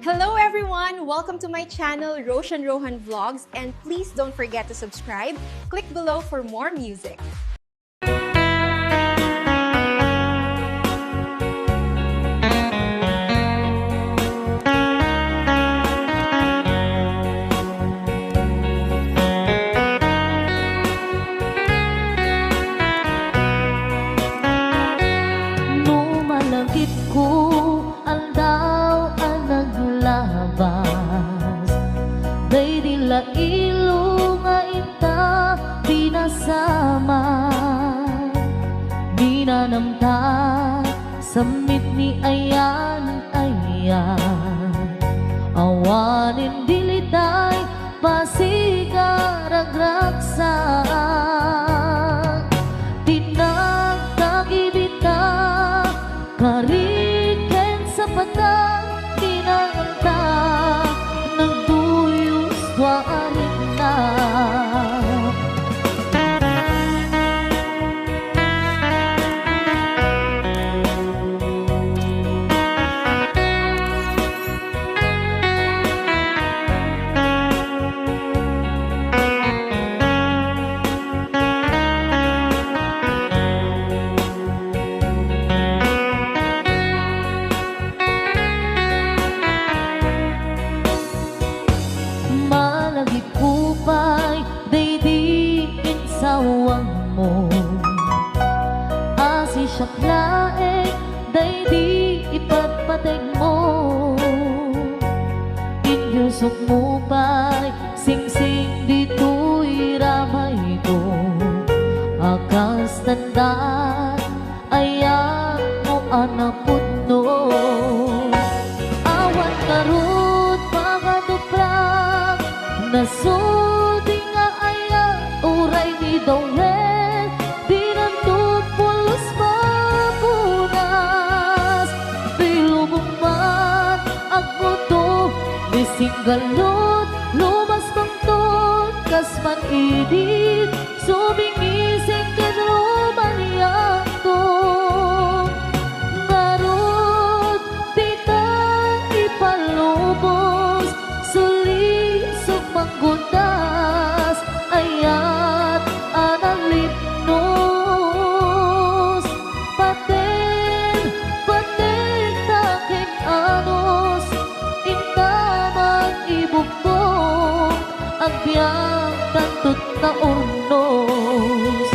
Hello everyone! Welcome to my channel, Roshan Rohan Vlogs, and please don't forget to subscribe. Click below for more music. Numalagit ko aldaw ang naglabas, day dila ilo nga ita pinasama, binanamta samit ni ayan awanin dilitay pasigaragraksan tinagtagibita kariken sa patang kinanganta nagduyos warin na sawang mo asi siyaklae day di ipagpateg mo inyusok mo pa'y sing-sing dito'y ramay ko akas tandaan ayan mo anapot no awan karot pakatuprak nasudi nga ayan uray ni Dawel dinanto pulos mapunas dilumuman ako to bisinggalot lumas pangton kasman idit sumingising kadromaniyak to ngarot tita ipalubos suli sumanggundas ayat analipnos paten taking anos intaman ibugtong ang biyang tantut na urnos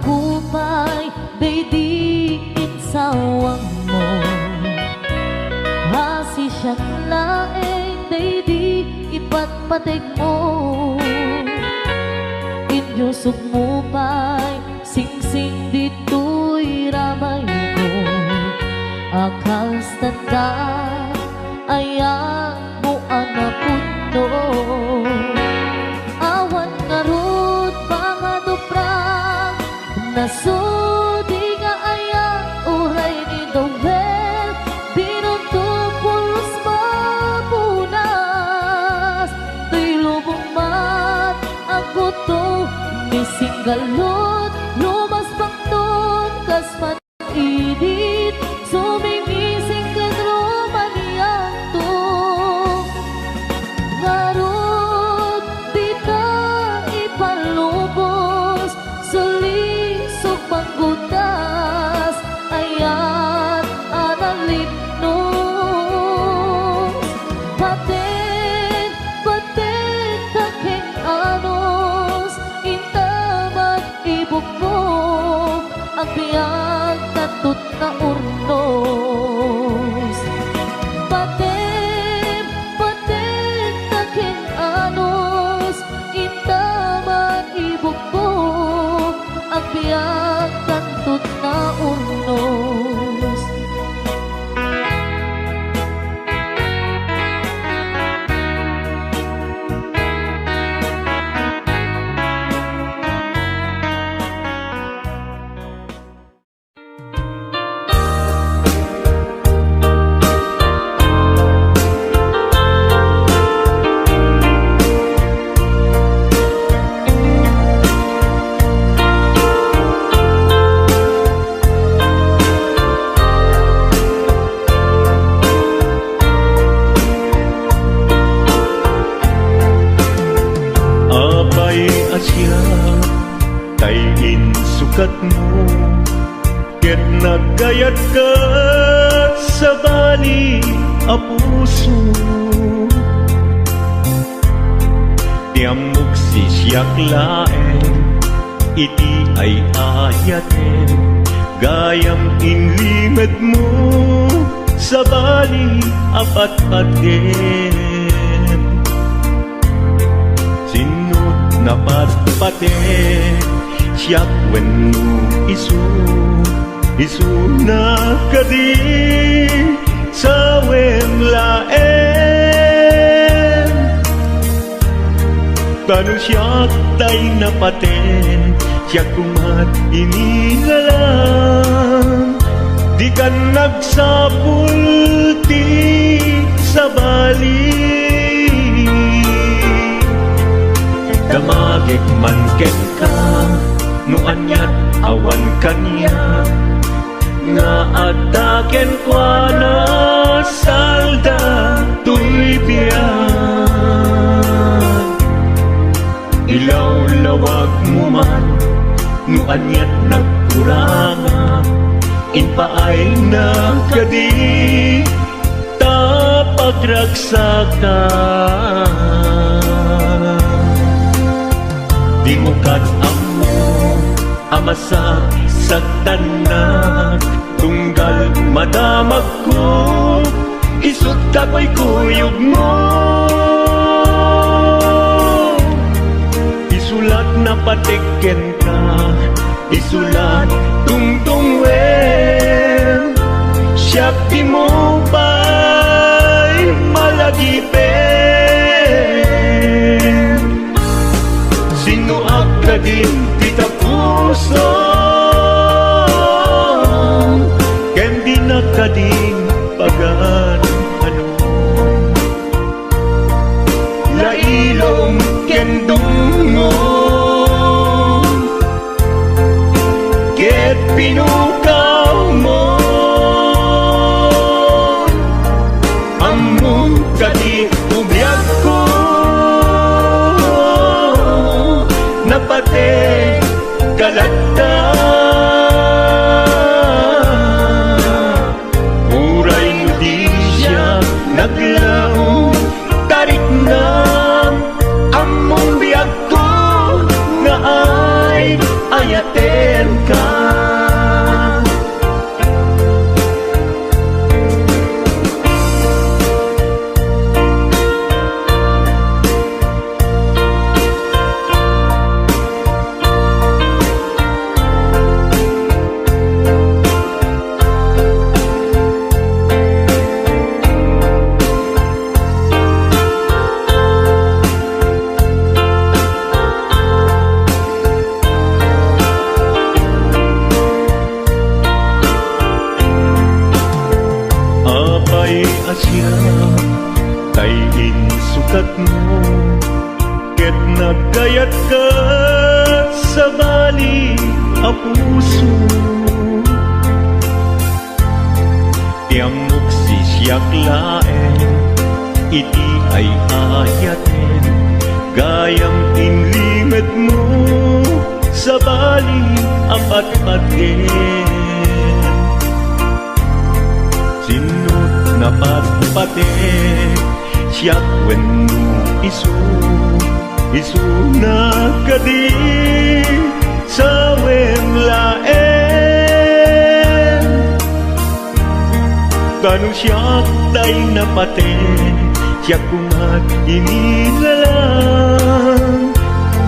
kupay day di insawang mo hasi siyang laeng day di ipagpateg mo inyusok mo pa'y sing-sing dito'y ramay ko akas tanda ayan mo anapot no awan ngarot pangaduprak nasudi nga ayan uray ni Dawel dinunto pulos mapunas dilubong mat ang buto misinggalot lumas pangton kasman idit sumingising kadromaniyak to ngarot dita ipalubos suli panggutas ayat analipnos paten taking anos intaman ibugmok ang biyag tatut na sukat mo, ket nagkayat ka sa bali a puso. Tiamok si siyak laeng, iti ay ayaten, gayam inlimed mo sa bali apat-paten. Sinut na patpaten, siyak wenno isu na kadi sa wemlaen. Tanong siyak tay napaten, siyak kumat inigalang, di ka nagsapulti sa bali. Damagik man ken ka, no anyat awan kanya, nga ataken kwa na salda tuy biyan. Ilaw-lawag mo man, no anyat nagkuranga, inpaay na kadi tapagragsakan. Di mo amo amasak sa tanan, tunggal madamag ko, isut kako'y kuyog mo. Isulat na patiken ka, isulat tungtungwen, siyak di mo ba'y malagipin. Sino akadin kita puso, ken di nakadin pagan ano. Lailong ken dungong, ket pinukaw mo, among kadi ubiyag ko, napate kalata. Uray mo di siya naglaong, tarik na among biyag ko, nga ay ayaten ka. Asya kay insukat mo, ket nagkayat ka sa bali a puso. Tiamok si siyak laeng, iti ay ayaten, gayam inlimed mo sa bali apat-paten. Sinut na patpaten, siyak wenno isu na kadi sa wemlaen. Tanong siyak tay napaten, siyak kumat inilalang,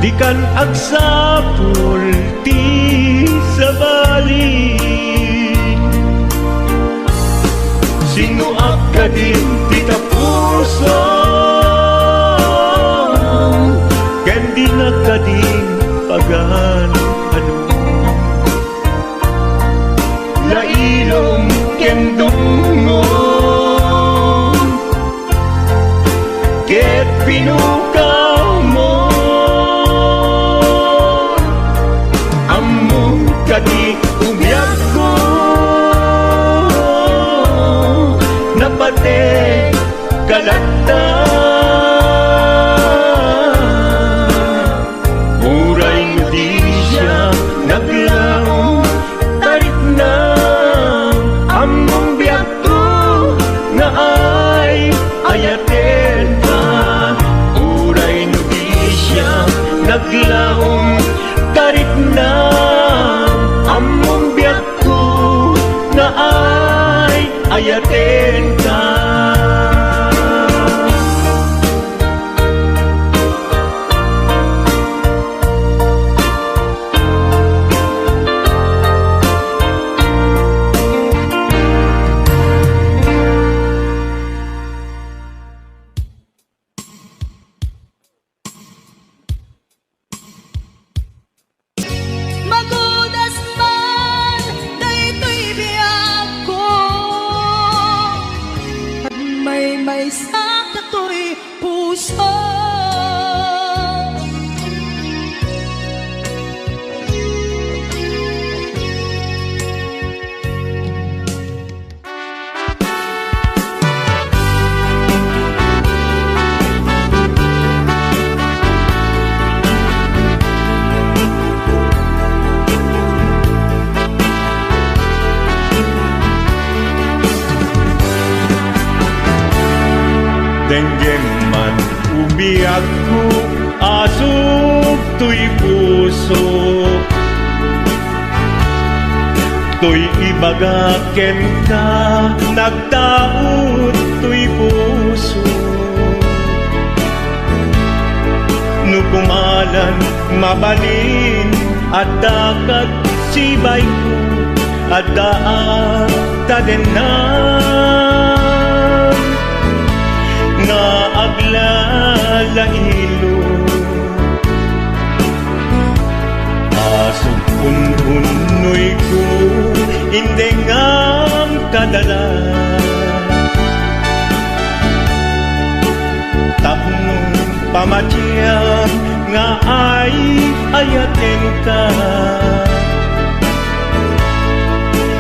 di kan agsapulti sa bali. Sino akadin tita puso, ken di nakadin pagan ano. Lailong ken dungong, ket pinukaw mo, among kadi ubiyag ko, napate kalata. Uray mo di siya naglaw, denggem man umiyak ko asog to'y puso to'y ibagaken ka nagtaot to'y puso nukumalan mabalin at dakat sibay ko at daan tadenan nga aglalahilo asog unhunoy ko hindi ngam kadala tapnong pamatiyang nga ay ayaten ka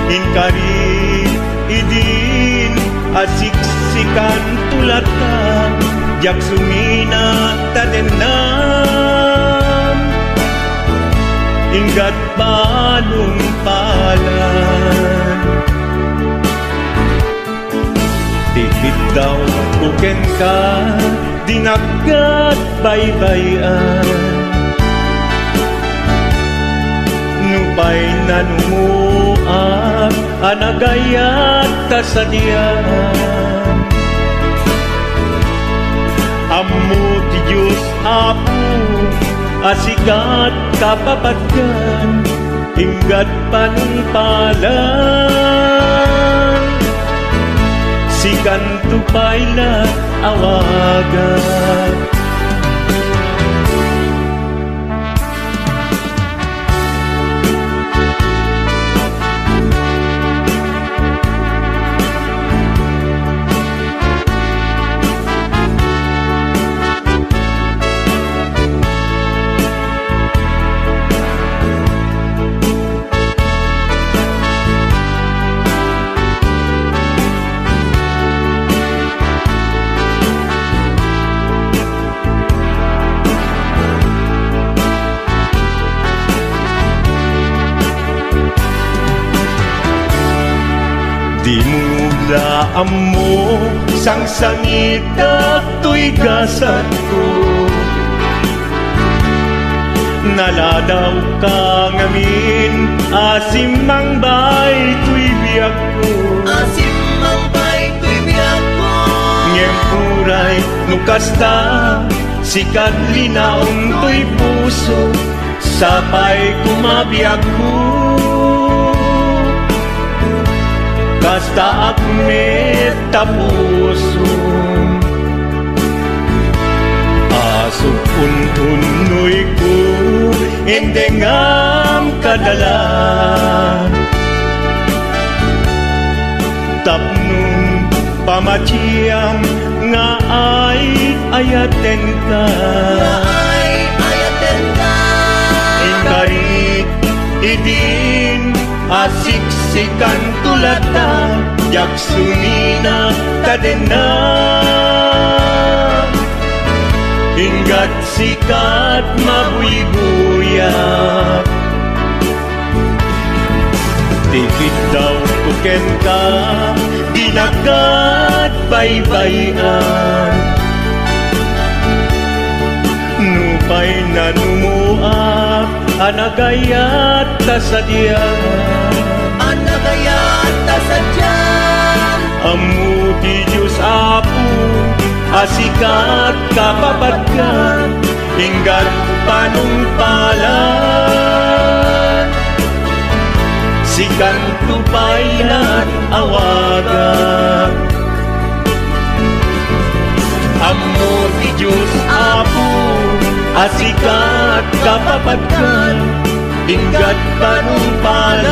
inkari idin asiksikan tulat ka jak sumina tadenan inggat balong palan tikit daw kuken ka dinagat baybayan nupay nanumuak anagayat kasadian ammo ti Diyos apo asikat kapapatkan inggat panungpalan sikan tupayla awagan di mula amo sang sangit to'y gasat ko naladaw ka ngamin asimang bay to'y biyak ko asimang bay to'y biyak ko ngem puray nukasta sikat linaong to'y puso sapay kumabiyag ko kasta akmet tapuso asog untunoy ko endengam kadala tapnong pamatiyang nga ay ayaten ka ingkarit idin asiksikan tulata jak sumina kadena inggat sikat mabuy-buyak tikit daw kuken ka dinagat baybayan nupay nanumuak anagayat tasadyan anagayat tasadyan amu ti Diyos apo asikat kapapatkan inggat panungpalan sikan tupaylan awagan amu ti Diyos apo asikat kapapatkan inggat panungpalan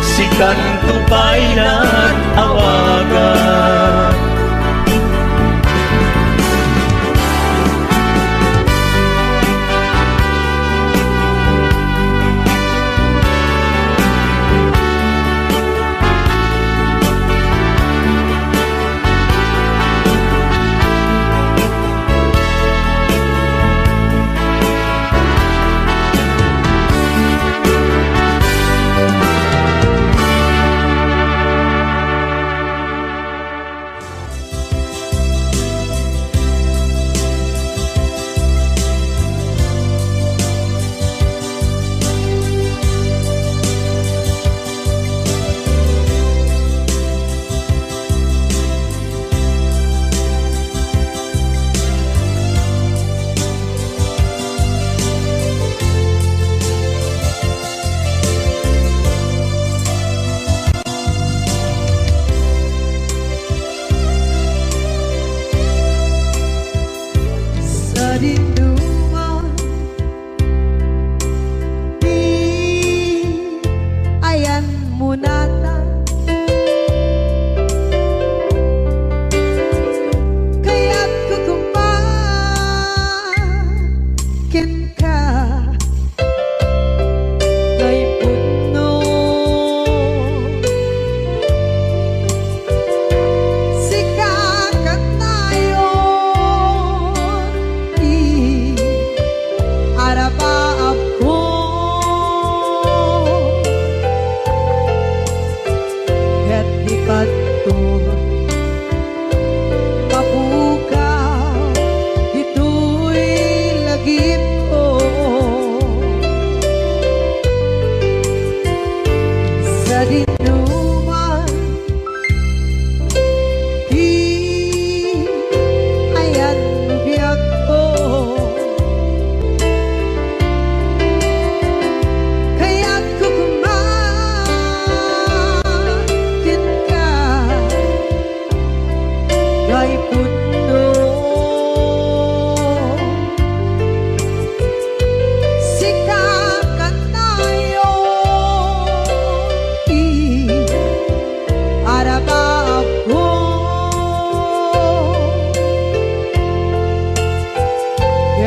sikan tupaylan awagan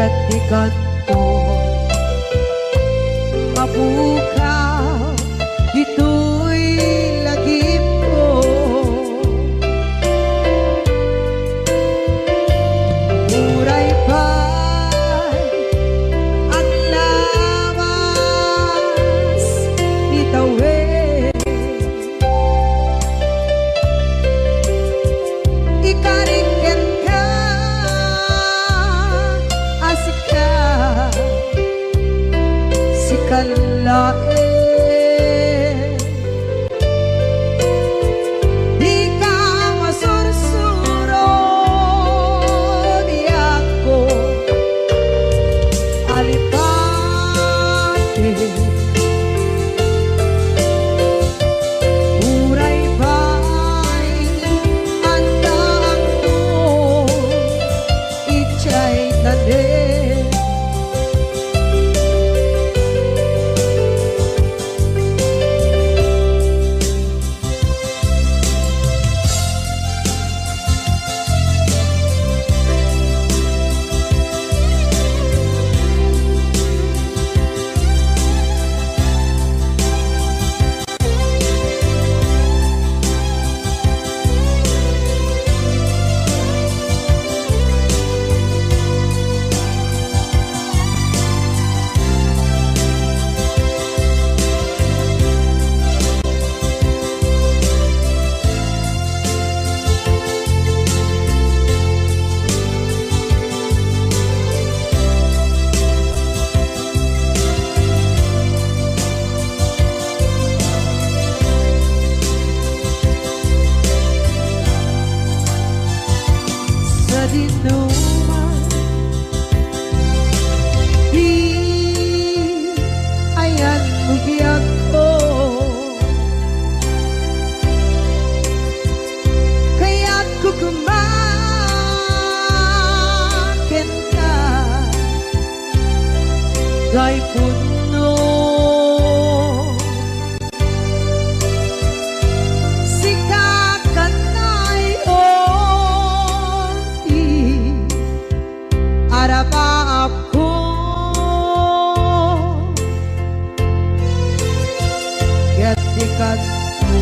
ket ikato mapukaw dito'y lagip ko. Muray pa'y ang lawas itawid, ikariken ka asika si kalae. Di ka masursuro di ako alipate. Muray ba'y andaan mo ichay tanin. Sa dinuman di ayan bugyak ko, kaya't kukumakin ka gay puno. Arapa ako ket ikato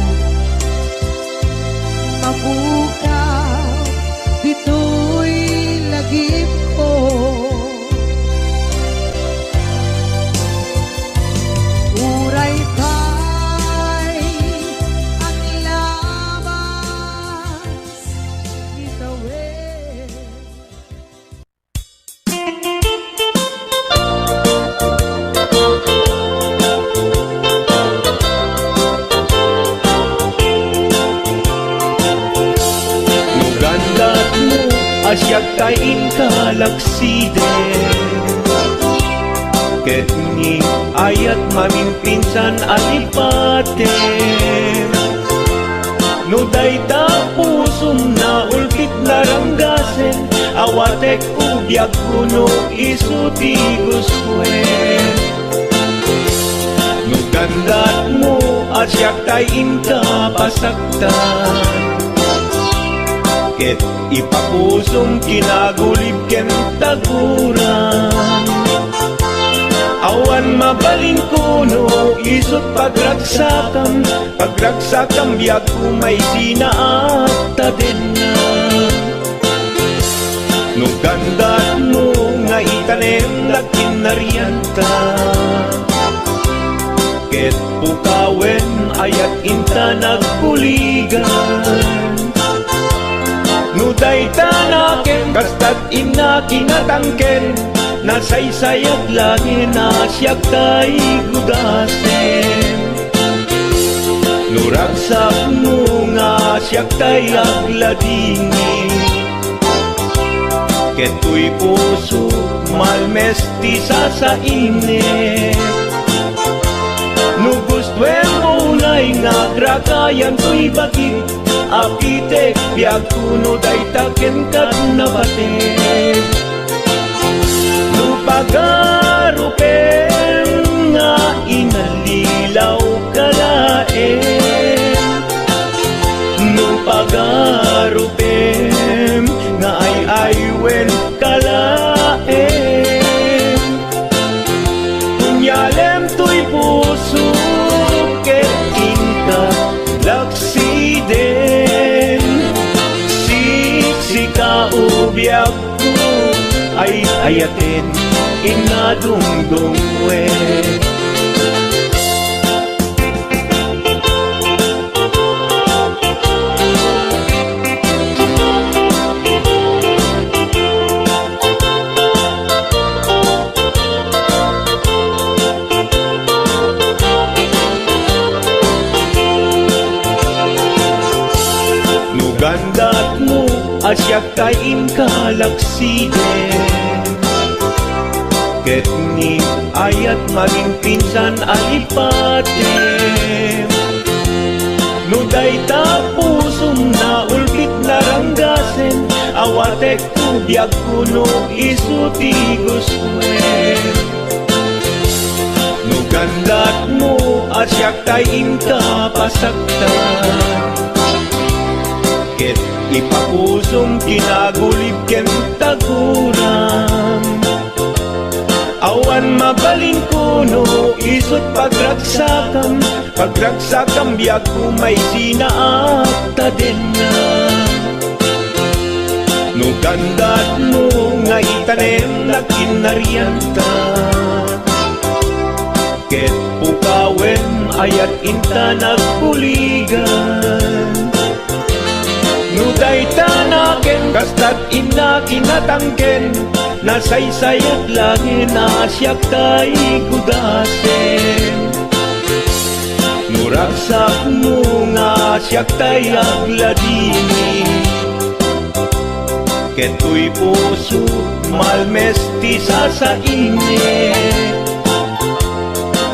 mapukaw dito'y lagip ko. Uray pa'y ang lawas itawid. Gandat mo asyak kain kalakside, ket ni ayat mamimpinsan alipate. No dayta pusum na ulpit naranggasen, awatek ubyak kuno isuti guswen. No gandat mo asyak kain kapasaktan, ket ipapusong kinagulib ken taguran. Awan mabalin kuno isut pagragsakam, pagragsakam biag kumay sinaat tadenna. No gandat mo nga itanem na kinarianta, ket pukawen ayat inta nagkuligan. No dayta naken kastat ina kinatangken, nasaysayat langin asyak tay gudasen. No ragsak mo nga asyak tay agladingin, ket tuy puso malmesti sa init. No gustwen mo na'y nagragayan tuy bakit, apitek biag kuno dayta ken kat nabatet. No pagarupen nga inalilaw kalaen, no pagarupen nga ay aywen kalaen. kaubiyak ko ay ayatin inadungdung we. Gandat mo asyak kain kalaksiden ket ni ayat maging pinsan alipatem no dayta pusong na ulbit naranggasen awatek biag kuno isuti guswen no gandat mo asyak kain kapasaktan ket ipapusong kinagulib ken taguram awan mabalin kuno isut pagragsakam biag kumay sinaakta din na no gandat mo nga itanem na kinarianta ket pukawen ayat inta nagpuligan no dayta naken kastat ina kinatangken nasaysayat langin asyak tay gudasen nuraksak mo nga asyak tay agladini keto'y puso malmesti sa init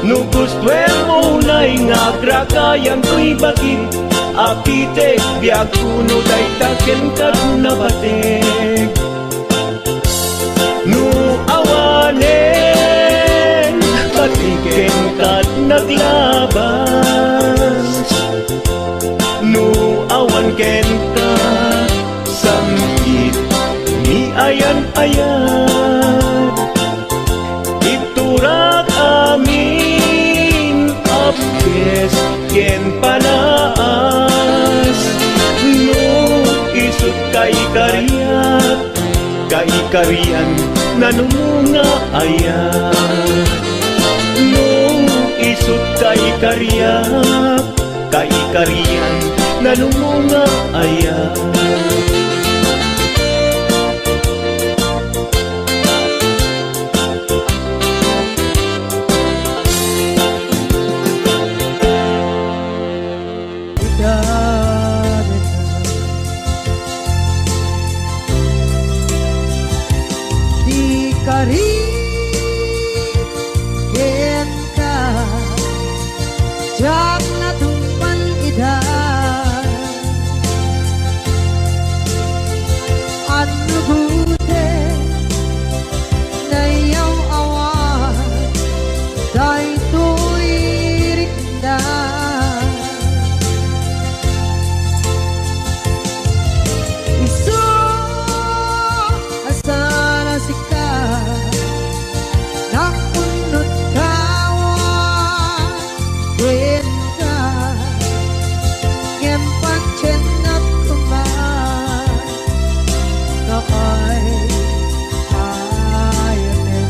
no gustwen mo na'y nga krakayan to'y bakit apitek biag kuno dayta ken nabatek no awanen patiken kat naglabas no awan ken ka samkit ni ayan-ayan iturak amin apkes ken panaas no isut kay karian nanumunga ayan no isut kay karian nanumunga ayan. Jak na tumpan idan Ano bute na iyong awan Dahil to'y rindan Iso asana sikat Nakunot kawan Wenta Ngempat cenap kemar Nakay ayatin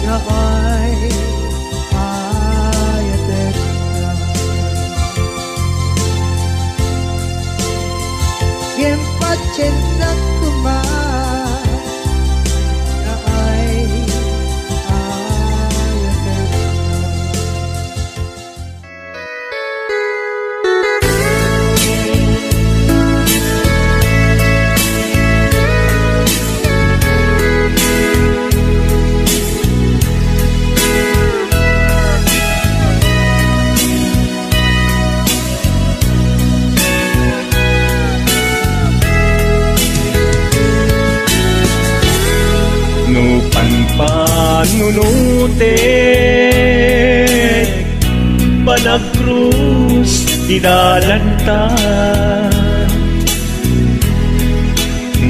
Nakay ayatin Ngempat cenap kemar Nakay ayatin Panunutin nagkrus idalanta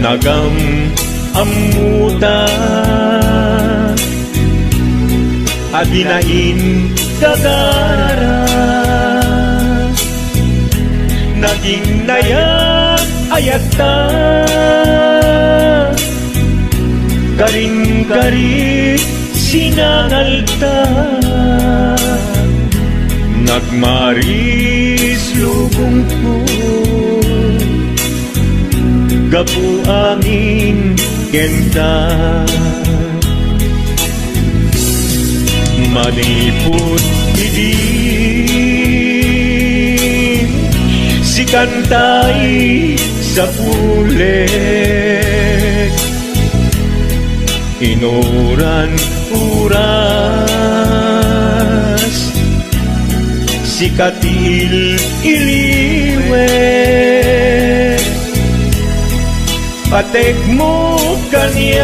nagam amuta adinain dagara naging nayak ayata karing-kari sinangalta nagmaris lubong ko gapu angin kenta maniput idin si kantay sa pulet inuran uras si katil iliwet patek mo kanyak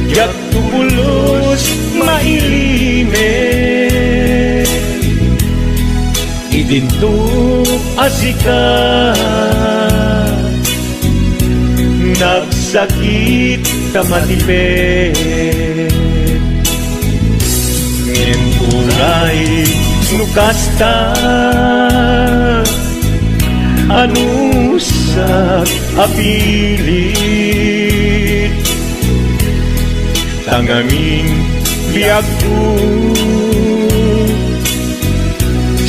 yak tubulos mailimet idinto asikat nagsakit tamatipet ngenturay nukasta anusak apilit tangangin biyagku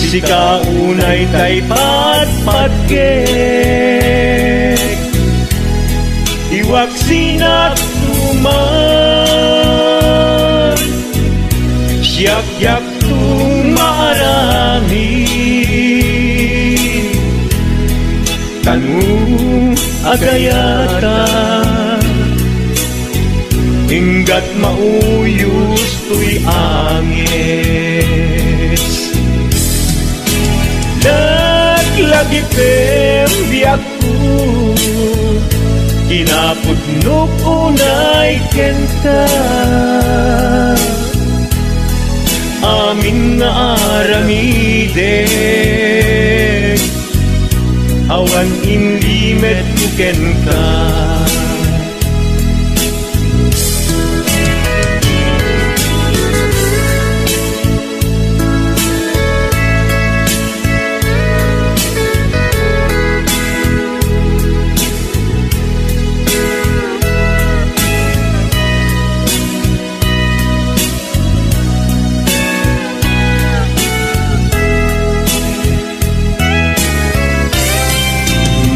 si kaunay tay patpatgek iwak sinat tuman siyak-yak tumarami kanu agayata hinggat mauyos tuy angis lagi pembiyakku kinaputnok unay kenta amin nga aramiden awan inlimet kuken ka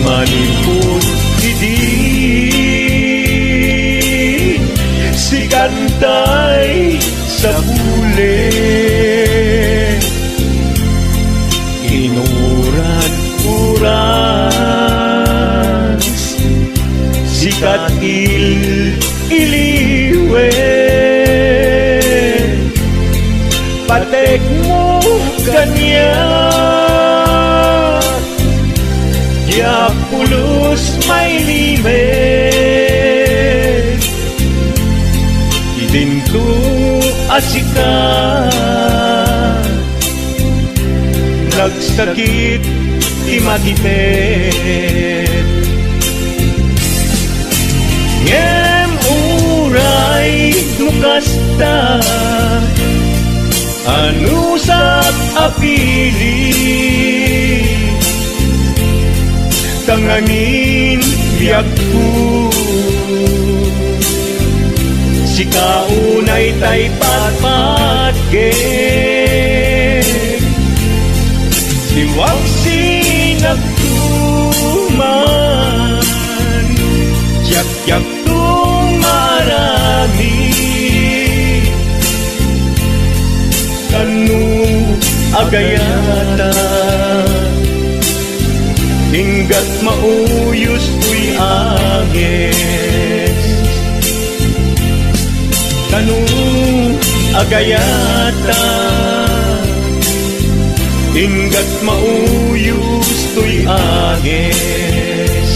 maniput idin si kantay sa bulet inuran uras si katil iliwet patek mo kanya ya pulos may limet idinto asika nagsakit imatipet ngem uray nukasta anusak apili tangangin biyagku si kaunay tay patpatgek siwag sinagtuman yak-yak tumarami kanu agayata hinggat mauyos tuy agis kanu agayata hinggat mauyos tuy agis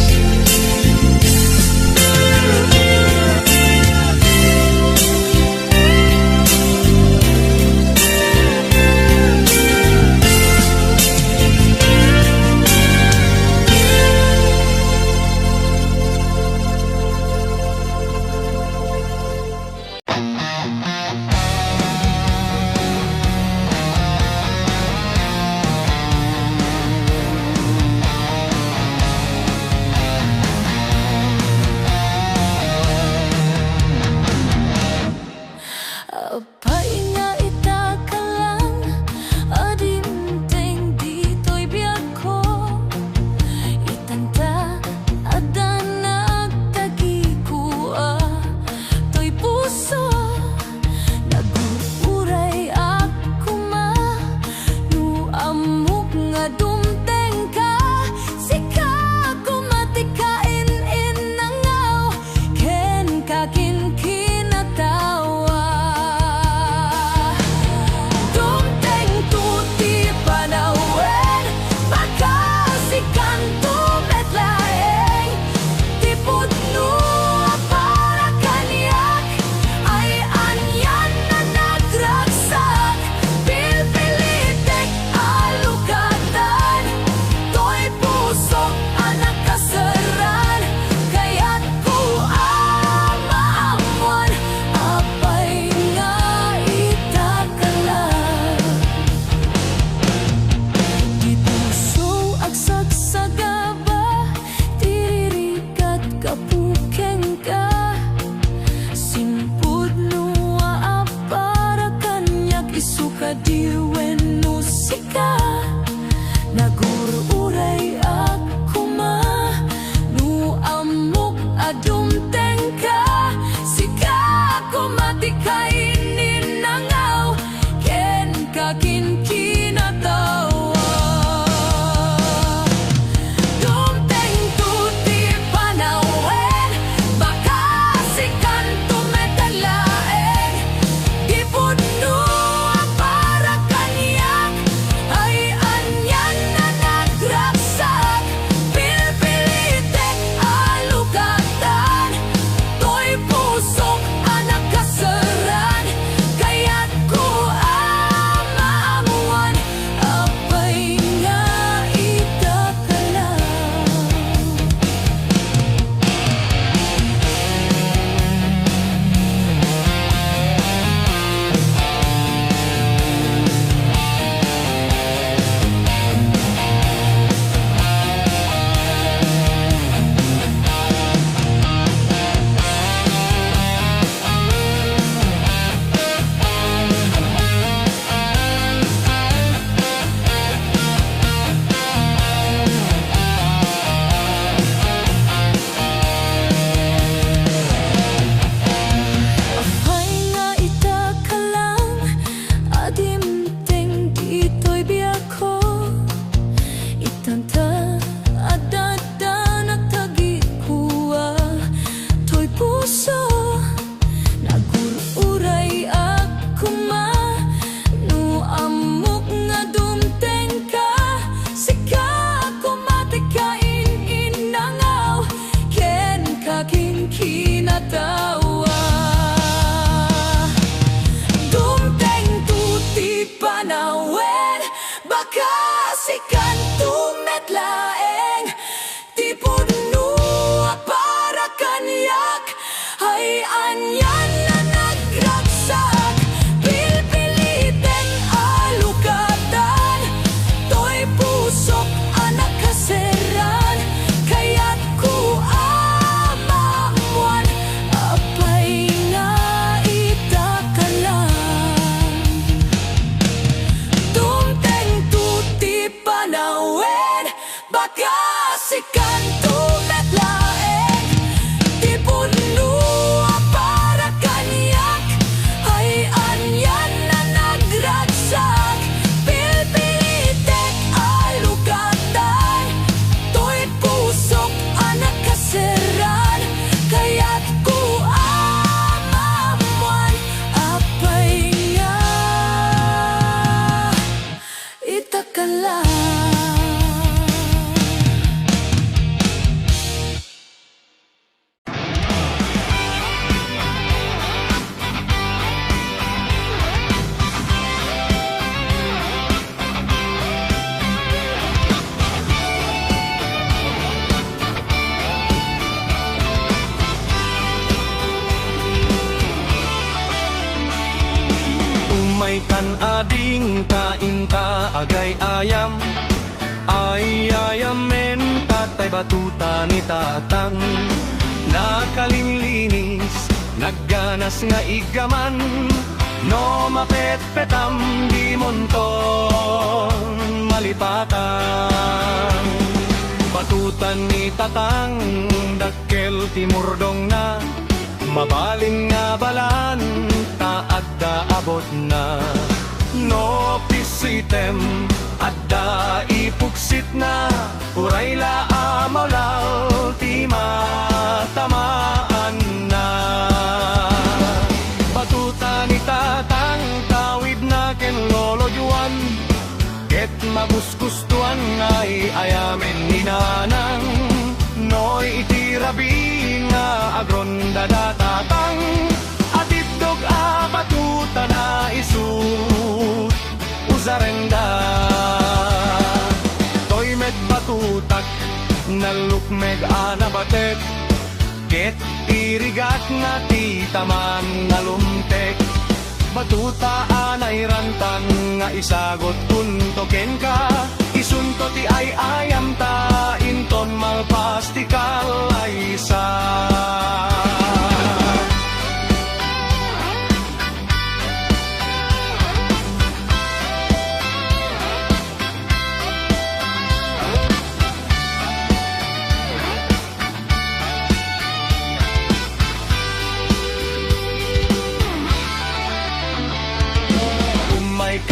kakin kinatawa. Dumteng tuti panawin, baka sikan tumetalain. Di puno para kanyak, ay anyan na nagraksak. Pilpilitek alugatan, to'y pusok anak kasaran. Kaya't ko maamuan, apay nga itakalang. Apay nga itakalang, adimteng dito'y biyako. Itanta adada nagtagikuwa, to'y puso nagururay ako ma. No amok nga dumteng ka, sika ako matikain inangaw, ken kaking kinatawa. Dumteng tuti panawin, baka sikan tumetlaeng. Di puno para kanyak, ay anyan na nagraksak. Pilpiliten alugatan, to'y pusok anak kaseran. Kaya't ko amamuan, apay nga itakalang. Dumteng tuti panawin, baka sikan tumetlaeng. Di puno para kanyak, ay anyan na nagraksak. Pilpilitek alugatan, to'y pusok anak kaseran. Kaya't ko amamuan, apay nga itakalang. Umay kan ading kain ta agay ayam, ay ayamen tatay batuta ni tatang. Nakalinlinis, nagganas nga igaman, no mapetpetam di monton malipatan. Batutan ni tatang, dakkel timurdong na, mabalin nga balan, taadda abot na. No pisitem, adda ipuksit na, uray la amalaw, ti matamaan na. Batuta ni tatang, tawid na ken lolo Juan, ket magusgustuan ngay ayamen ni nanang. Noy itirabi nga agron dadatatang, at itdog batuta na isut uzarenda. Toy met batutak nalukmeg anabatek, ket irigat nga ti taman nalumtek. Batuta anay rantan nga isagot tuntoken ka, isunto ti ay ayam ta, inton malpastikal ay isa.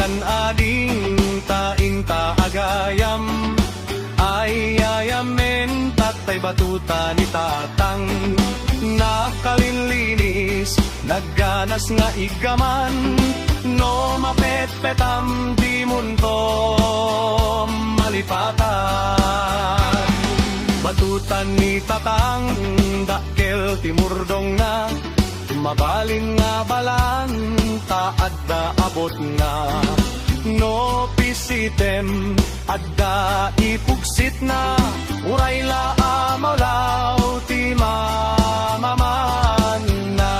kan ading taing taagayam ay ayamen tatay batuta ni tatang nakalinlinis nagganas nga igaman no mapetpetam di munto malipatan batutan ni tatang dakkel timurdong na mabalin nga balan taad da abot nga no pisitem adda ipugsit na uray la amalaw ti mamaman na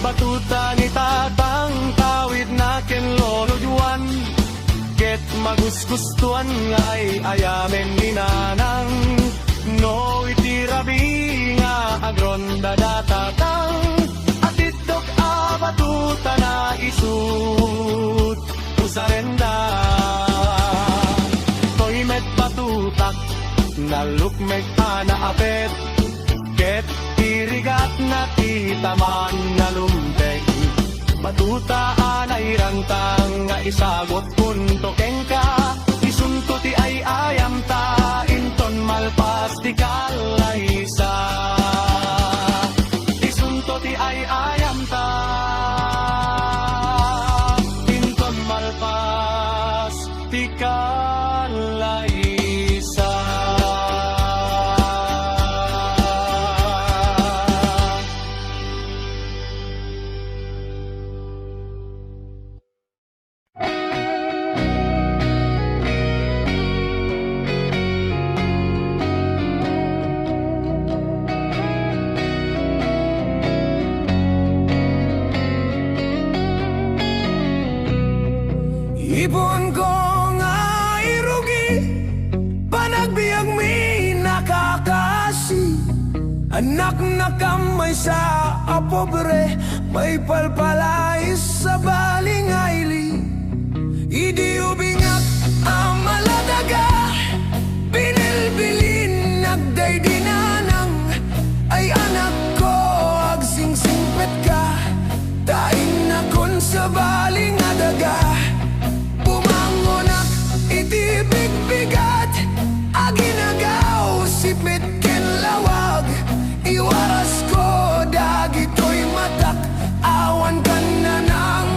batuta ni tatang tawid na ken lolo juan ket magusgustuan ngay ayamen ni nanang no itirabi nga agronda datatang atidok a batuta na isut usarenda toy met batutak nalukmek na apet ket irigat na titaman na lumpek batuta anay rantang nga isagot punto kengka isunto ti ay ayam ta inton malpas ti kalaysa isunto ti ay ayam ta inton malpas ti kalaysa. Ibon ko nga irugi panagbiag mi nakakasi anak na kamay sa apobre may palpalais sa balingayli idi ubingak amaladaga binilbilin nagday dinanang ay anak ko agsingsingpet ka daing na kun sa balingadaga bumangonak itibig bigat aginagaw sipit ken lawag iwaras ko dagitoy matak awan ka na nang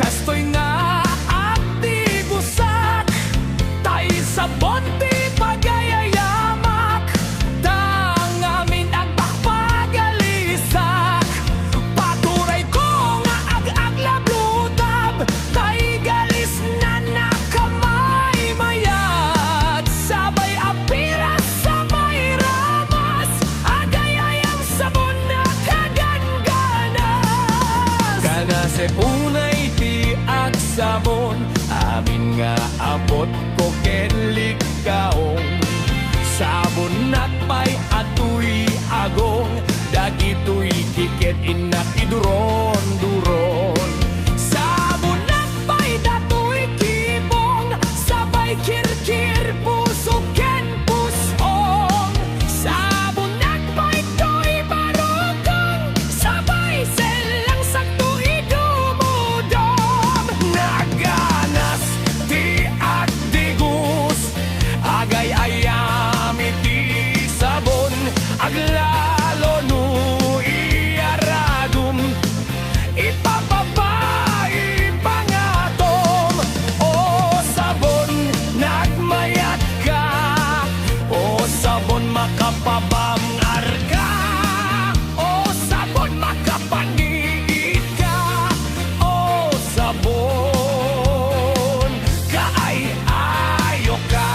kastoy nga akti busak tay sa bonti pagayayamak tang amin agpakpagalisak paturay ko nga ag-aglablutab tay galis na nakamay mayat sabay apiras sa may ramas agayayang sabon na kagangganas kana se unay ti agsabon amin nga abot ko ken likaong sabon nakpay atoy agong dagitoy tiket inak iduron-duron sabon nakpay datoy kibong sabay kirkir puso ken pusong sabon nakpay toy barokong sabay selang sakto idumudom naganas ti at digus agay ayam iti sabon aglalo no iaradum ipapabay pangatom o sabon nagmayat ka o sabon makapabamngar ka o sabon makapangiit ka o sabon kaay-ayo ka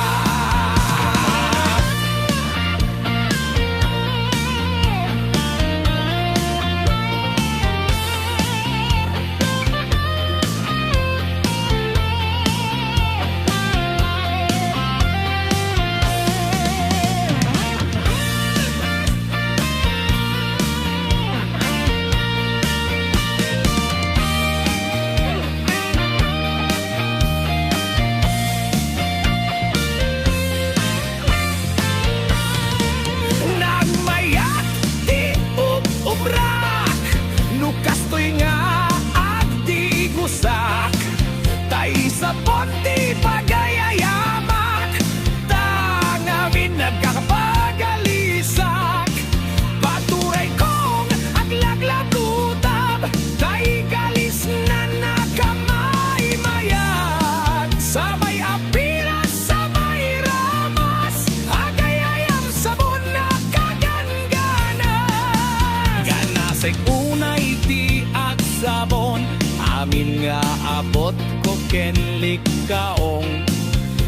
nagmayat ti ubrak nukastoy nga agdi gusak tay sa ponti pagayayamak tangamin nagkakapagalisak paturay kong aglaglablutab tay galis na nakamay mayat sabay apiras sabay ramas agayayam sabon na kagangganas ganasay unay ti agsabon amin nga abot ko ken likaong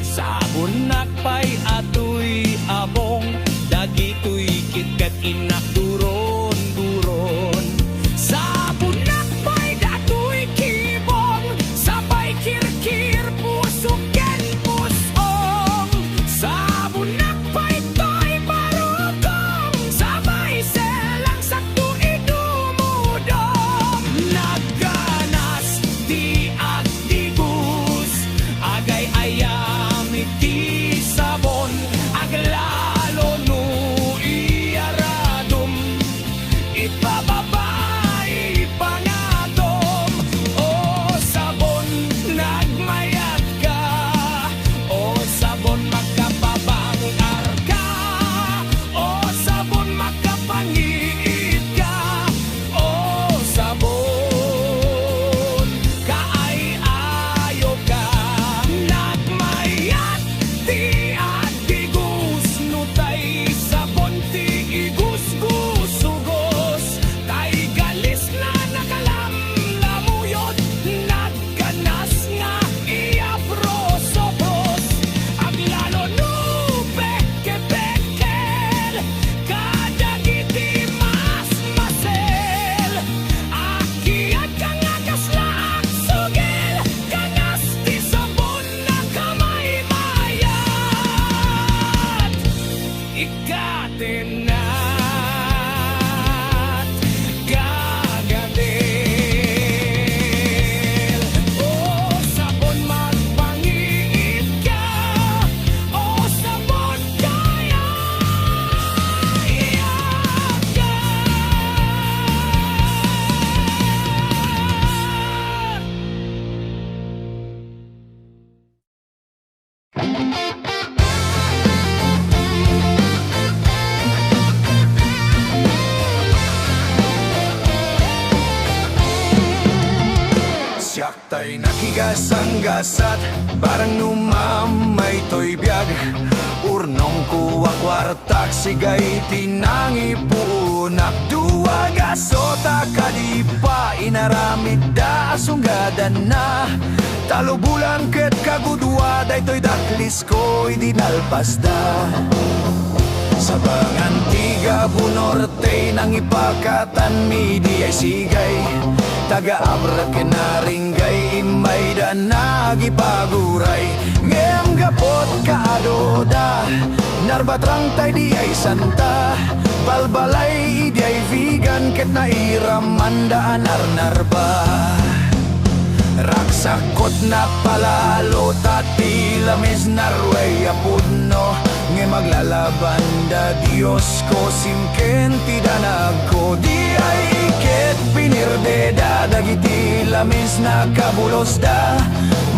sabon nakpay atoy abong dagitoy kitkat inak duron-duron sabon nakpay datoy kibong sabay kirkir puso ken pusong sabon nakpay toy barukong sabay selang sakto idumudom nagganas ti at digus agay ayam iti sabon aglalo no iaradum Nakigasang-gasat, parang numamay to'y biyag. Urnong kuwa kwartak, sigay tinangi punak. Duwag asota kadipa, inaramid da asunggadan na. Talo bulang ket kagudwa, daytoy daklis ko'y dinalpas da. Sa Bangantiga, Bunorte, nang ipakatan mi di ay sigay. Taga-abra kinaringgay, imay da nagipaguray. Ngem gapot kaadoda, narbatrang tay di ay santa. Balbalay di ay vegan, ket nairaman da anar-narba. Raksakot na palalo, tati lamis narway apudno. Nge maglalaban da Diyos ko, simken tidanag ko. Di ay ket pinirde da, dagiti lamis na kabulos da.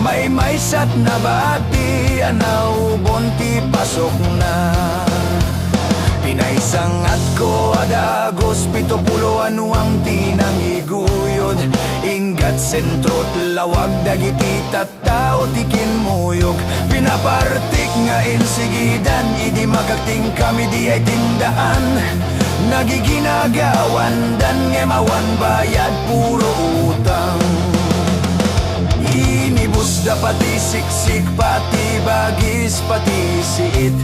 May sat na bati, anaw bonti pasok na. Pinaisangat ko adagos, 70 anuang tinang iguyod. Ingat sentrot lawag, dagiti tattao tikin muyog. Pinapartik nga insigidan, idi magagting kami di ay tindaan. Nagiginagawan dan ngemawan bayad puro utang. Inibus da pati siksik, pati bagis, pati siit.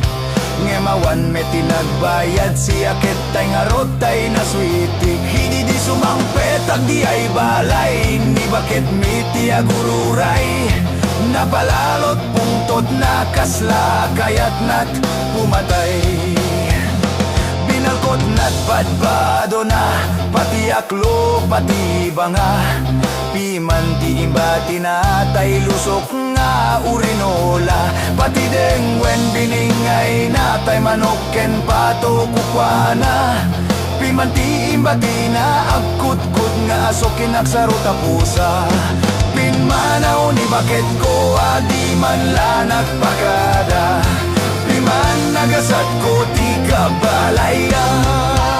Ngemawan me tinagbayad, siya ketay nga rotay na sweetik. Hindi di sumangpetag di ay balay, ni bakit miti agururay. Napalalot pungtot na kasla, kayat nat pumatay. Binalkot nat padbado na, pati aklo, pati banga. Pimanti imba tinatay, lusok nga urinola. Pati dengwen biningay natay, manokken pato kukwana. Pimanti imba agkut-kut nga asokin aksarota pusa. Pinmanaw ni bakit ko adi man lanak pakada. Piman nagasat ko ti kabalayan.